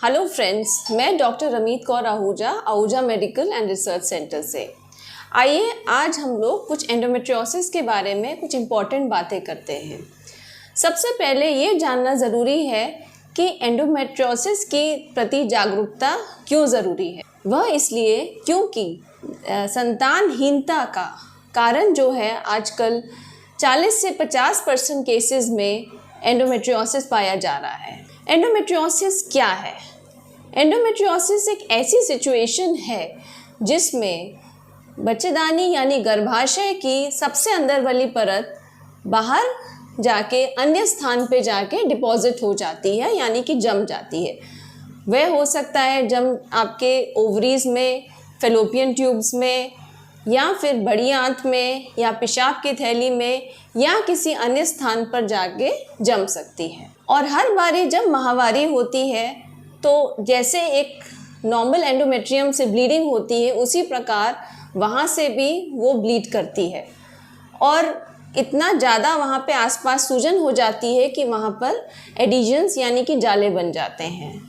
Hello friends, मैं doctor Rameet Kaur Ahuja medical and research centre से। आइए आज हम लोग कुछ एंडोमेट्रियोसिस के बारे में कुछ इम्पॉर्टेंट बातें करते हैं। सबसे पहले ये जानना ज़रूरी है कि एंडोमेट्रियोसिस के प्रति जागरूकता क्यों ज़रूरी है। वह इसलिए क्योंकि संतानहीनता का कारण जो है आजकल 40 से 50% केसेस में एंडोमेट्रियोसिस पाया जा रहा है। एंडोमेट्रियोसिस क्या है? एंडोमेट्रियोसिस एक ऐसी सिचुएशन है जिसमें बच्चेदानी यानी गर्भाशय की सबसे अंदर वाली परत बाहर जाके अन्य स्थान पे जाके डिपॉजिट हो जाती है, यानी कि जम जाती है। वह हो सकता है जम आपके ओवरीज में, फैलोपियन ट्यूब्स में, या फिर बड़ी आंत में, या पेशाब की थैली में, या किसी अन्य स्थान पर जाके जम सकती है। और हर बारी जब माहवारी होती है तो जैसे एक नॉर्मल एंडोमेट्रियम से ब्लीडिंग होती है, उसी प्रकार वहाँ से भी वो ब्लीड करती है और इतना ज़्यादा वहाँ पे आसपास सूजन हो जाती है कि वहाँ पर एडिशंस यानी कि जाले बन जाते हैं,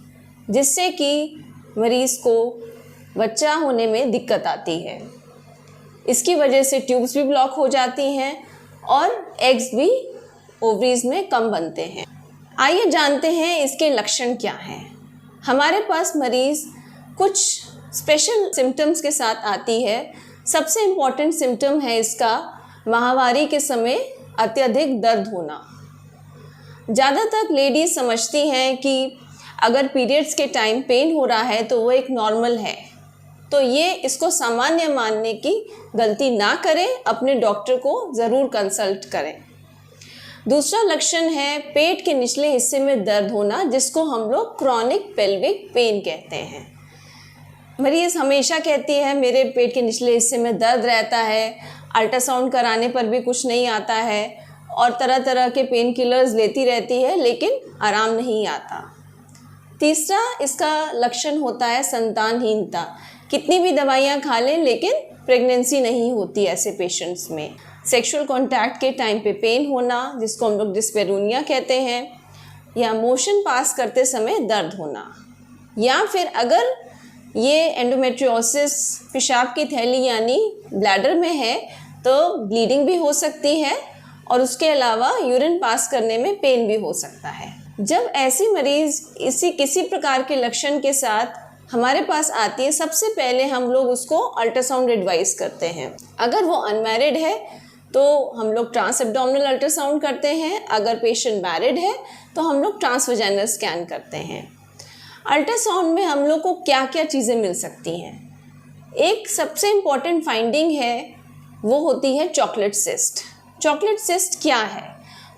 जिससे कि मरीज़ को बच्चा होने में दिक्कत आती है। इसकी वजह से ट्यूब्स भी ब्लॉक हो जाती हैं और एग्स भी ओवरीज में कम बनते हैं। आइए जानते हैं इसके लक्षण क्या हैं। हमारे पास मरीज़ कुछ स्पेशल सिम्टम्स के साथ आती है। सबसे इम्पॉर्टेंट सिम्टम है इसका माहवारी के समय अत्यधिक दर्द होना। ज़्यादातर लेडीज़ समझती हैं कि अगर पीरियड्स के टाइम पेन हो रहा है तो वो एक नॉर्मल है, तो ये इसको सामान्य मानने की गलती ना करें, अपने डॉक्टर को ज़रूर कंसल्ट करें। दूसरा लक्षण है पेट के निचले हिस्से में दर्द होना, जिसको हम लोग क्रॉनिक पेल्विक पेन कहते हैं। मरीज़ हमेशा कहती है मेरे पेट के निचले हिस्से में दर्द रहता है, अल्ट्रासाउंड कराने पर भी कुछ नहीं आता है और तरह तरह के पेन किलर्स लेती रहती है, लेकिन आराम नहीं आता। तीसरा इसका लक्षण होता है संतानहीनता। कितनी भी दवाइयाँ खा लें लेकिन प्रेगनेंसी नहीं होती ऐसे पेशेंट्स में। सेक्सुअल कांटेक्ट के टाइम पे पेन होना, जिसको हम लोग डिस्पेरूनिया कहते हैं, या मोशन पास करते समय दर्द होना, या फिर अगर ये एंडोमेट्रियोसिस पेशाब की थैली यानी ब्लैडर में है तो ब्लीडिंग भी हो सकती है और उसके अलावा यूरिन पास करने में पेन भी हो सकता है। जब ऐसी मरीज़ किसी प्रकार के लक्षण के साथ हमारे पास आती है, सबसे पहले हम लोग उसको अल्ट्रासाउंड एडवाइस करते हैं। अगर वो अनमैरिड है तो हम लोग ट्रांस एब्डोमिनल अल्ट्रासाउंड करते हैं। अगर पेशेंट मैरिड है तो हम लोग ट्रांसवेजाइनल स्कैन करते हैं। अल्ट्रासाउंड में हम लोग को क्या क्या चीज़ें मिल सकती हैं? एक सबसे इम्पॉर्टेंट फाइंडिंग है वो होती है चॉकलेट सिस्ट। चॉकलेट सिस्ट क्या है?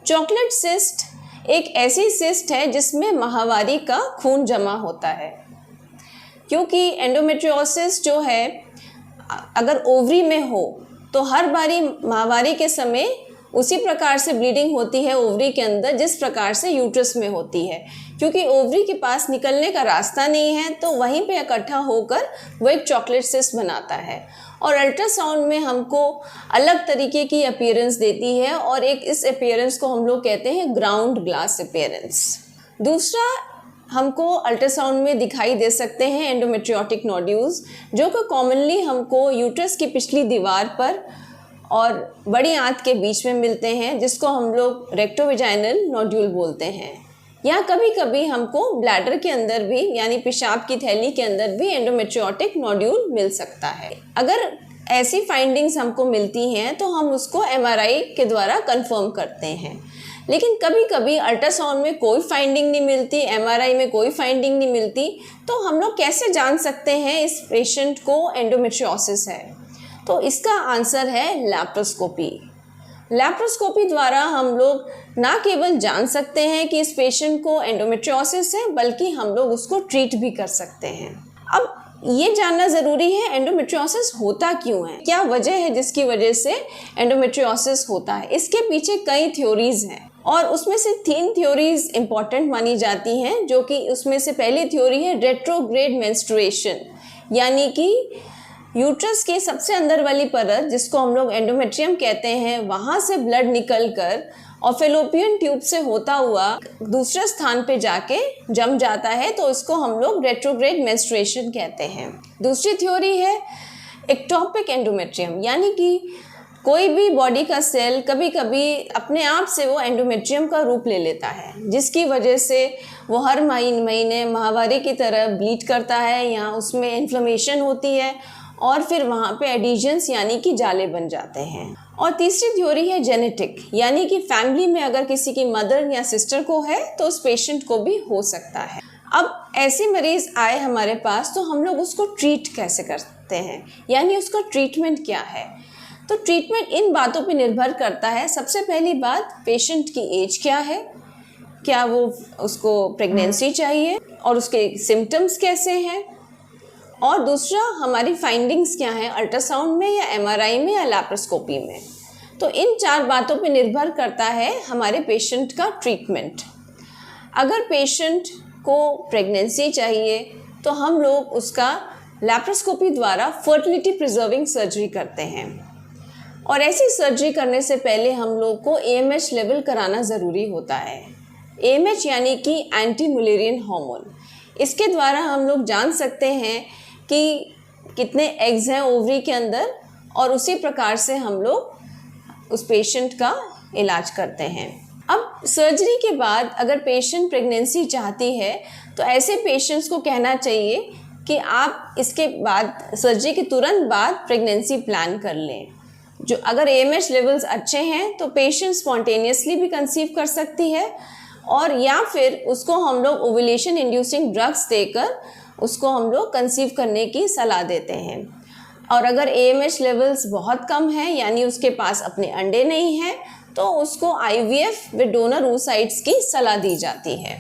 चॉकलेट सिस्ट एक ऐसी सिस्ट है जिसमें माहवारी का खून जमा होता है, क्योंकि एंडोमेट्रियोसिस जो है अगर ओवरी में हो तो हर बारी माहवारी के समय उसी प्रकार से ब्लीडिंग होती है ओवरी के अंदर जिस प्रकार से यूट्रस में होती है, क्योंकि ओवरी के पास निकलने का रास्ता नहीं है तो वहीं पे इकट्ठा होकर वो एक चॉकलेट सिस्ट बनाता है। और अल्ट्रासाउंड में हमको अलग तरीके की अपीयरेंस देती है और एक इस अपीयरेंस को हम लोग कहते हैं ग्राउंड ग्लास अपीयरेंस। दूसरा हमको अल्ट्रासाउंड में दिखाई दे सकते हैं एंडोमेट्रियोटिक नोड्यूल्स, जो कि कॉमनली हमको यूट्रस की पिछली दीवार पर और बड़ी आंत के बीच में मिलते हैं, जिसको हम लोग रेक्टोवेजाइनल नोड्यूल बोलते हैं। या कभी कभी हमको ब्लैडर के अंदर भी यानी पेशाब की थैली के अंदर भी एंडोमेट्रियोटिक नोड्यूल मिल सकता है। अगर ऐसी फाइंडिंग्स हमको मिलती हैं तो हम उसको MRI के द्वारा कंफर्म करते हैं। लेकिन कभी कभी अल्ट्रासाउंड में कोई फाइंडिंग नहीं मिलती, MRI में कोई फाइंडिंग नहीं मिलती, तो हम लोग कैसे जान सकते हैं इस पेशेंट को एंडोमेट्रियोसिस है? तो इसका आंसर है लैप्रोस्कोपी। लैप्रोस्कोपी द्वारा हम लोग ना केवल जान सकते हैं कि इस पेशेंट को एंडोमेट्रियोसिस है, बल्कि हम लोग उसको ट्रीट भी कर सकते हैं। अब ये जानना ज़रूरी है एंडोमेट्रियोसिस होता क्यों है, क्या वजह है जिसकी वजह से एंडोमेट्रियोसिस होता है। इसके पीछे कई थ्योरीज हैं और उसमें से 3 थ्योरीज इंपॉर्टेंट मानी जाती हैं, जो कि उसमें से पहली थ्योरी है रेट्रोग्रेड मेंस्ट्रुएशन, यानी कि यूट्रस के सबसे अंदर वाली परत जिसको हम लोग एंडोमेट्रियम कहते हैं, वहाँ से ब्लड निकलकर और फेलोपियन ट्यूब से होता हुआ दूसरे स्थान पे जाके जम जाता है, तो इसको हम लोग रेट्रोग्रेड मेंस्ट्रुएशन कहते हैं। दूसरी थ्योरी है एक्टोपिक एंडोमेट्रियम, यानी कि कोई भी बॉडी का सेल कभी कभी अपने आप से वो एंडोमेट्रियम का रूप ले लेता है, जिसकी वजह से वो हर महीने माहवारी की तरह ब्लीड करता है या उसमें इन्फ्लेमेशन होती है और फिर वहाँ पे एडिशंस यानी कि जाले बन जाते हैं। और तीसरी थ्योरी है जेनेटिक, यानी कि फैमिली में अगर किसी की मदर या सिस्टर को है तो उस पेशेंट को भी हो सकता है। अब ऐसे मरीज आए हमारे पास तो हम लोग उसको ट्रीट कैसे करते हैं, यानी उसका ट्रीटमेंट क्या है। तो ट्रीटमेंट इन बातों पे निर्भर करता है। सबसे पहली बात, पेशेंट की एज क्या है, क्या वो उसको प्रेगनेंसी चाहिए और उसके सिम्टम्स कैसे हैं, और दूसरा हमारी फाइंडिंग्स क्या हैं, अल्ट्रासाउंड में या एमआरआई में या लैप्रोस्कोपी में। तो इन 4 बातों पे निर्भर करता है हमारे पेशेंट का ट्रीटमेंट। अगर पेशेंट को प्रेगनेंसी चाहिए तो हम लोग उसका लैप्रोस्कोपी द्वारा फर्टिलिटी प्रिजर्विंग सर्जरी करते हैं, और ऐसी सर्जरी करने से पहले हम लोग को AMH लेवल कराना ज़रूरी होता है। AMH यानी कि एंटी मुलेरियन हार्मोन। इसके द्वारा हम लोग जान सकते हैं कि कितने एग्स हैं ओवरी के अंदर, और उसी प्रकार से हम लोग उस पेशेंट का इलाज करते हैं। अब सर्जरी के बाद अगर पेशेंट प्रेगनेंसी चाहती है तो ऐसे पेशेंट्स को कहना चाहिए कि आप इसके बाद सर्जरी के तुरंत बाद प्रेगनेंसी प्लान कर लें। जो अगर AMH लेवल्स अच्छे हैं तो पेशेंट स्पॉन्टेनियसली भी कंसीव कर सकती है, और या फिर उसको हम लोग ओव्यूलेशन इंड्यूसिंग ड्रग्स देकर उसको हम लोग कंसीव करने की सलाह देते हैं। और अगर AMH लेवल्स बहुत कम है, यानी उसके पास अपने अंडे नहीं हैं, तो उसको IVF विद डोनर oocytes की सलाह दी जाती है।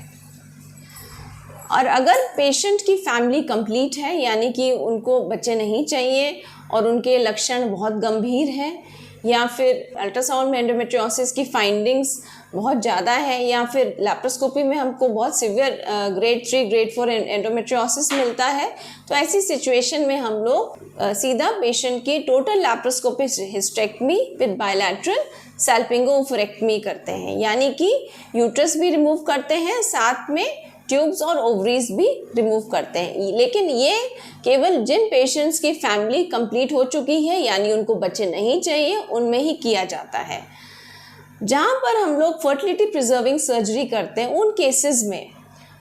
और अगर पेशेंट की फैमिली कंप्लीट है, यानी कि उनको बच्चे नहीं चाहिए और उनके लक्षण बहुत गंभीर हैं, या फिर अल्ट्रासाउंड में एंडोमेट्रियोसिस की फाइंडिंग्स बहुत ज़्यादा है, या फिर लैप्रोस्कोपी में हमको बहुत सिवियर ग्रेड 3 ग्रेड 4 एंडोमेट्रियोसिस मिलता है, तो ऐसी सिचुएशन में हम लोग सीधा पेशेंट की total laparoscopic hysterectomy with bilateral salpingo oophorectomy करते हैं, यानी कि यूट्रस भी रिमूव करते हैं, साथ में ट्यूब्स और ओवरीज भी रिमूव करते हैं। लेकिन ये केवल जिन पेशेंट्स की फैमिली कंप्लीट हो चुकी है, यानी उनको बच्चे नहीं चाहिए, उनमें ही किया जाता है। जहाँ पर हम लोग फर्टिलिटी प्रिजर्विंग सर्जरी करते हैं, उन केसेस में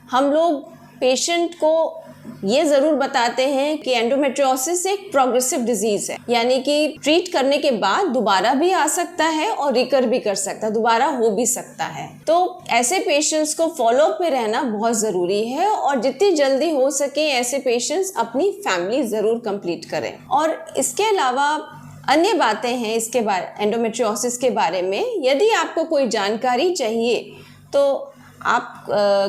हम लोग पेशेंट को ये ज़रूर बताते हैं कि एंडोमेट्रियोसिस एक प्रोग्रेसिव डिजीज़ है, यानी कि ट्रीट करने के बाद दोबारा भी आ सकता है और रिकर भी कर सकता है, दोबारा हो भी सकता है। तो ऐसे पेशेंट्स को फॉलोअप में रहना बहुत ज़रूरी है, और जितनी जल्दी हो सके ऐसे पेशेंट्स अपनी फैमिली ज़रूर कंप्लीट करें। और इसके अलावा अन्य बातें हैं इसके बारे एंडोमेट्रियोसिस के बारे में। यदि आपको कोई जानकारी चाहिए तो आप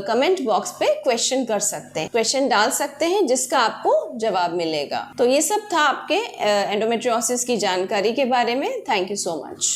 कमेंट बॉक्स पे क्वेश्चन कर सकते हैं, क्वेश्चन डाल सकते हैं जिसका आपको जवाब मिलेगा। तो ये सब था आपके एंडोमेट्रियोसिस की जानकारी के बारे में। Thank you so much.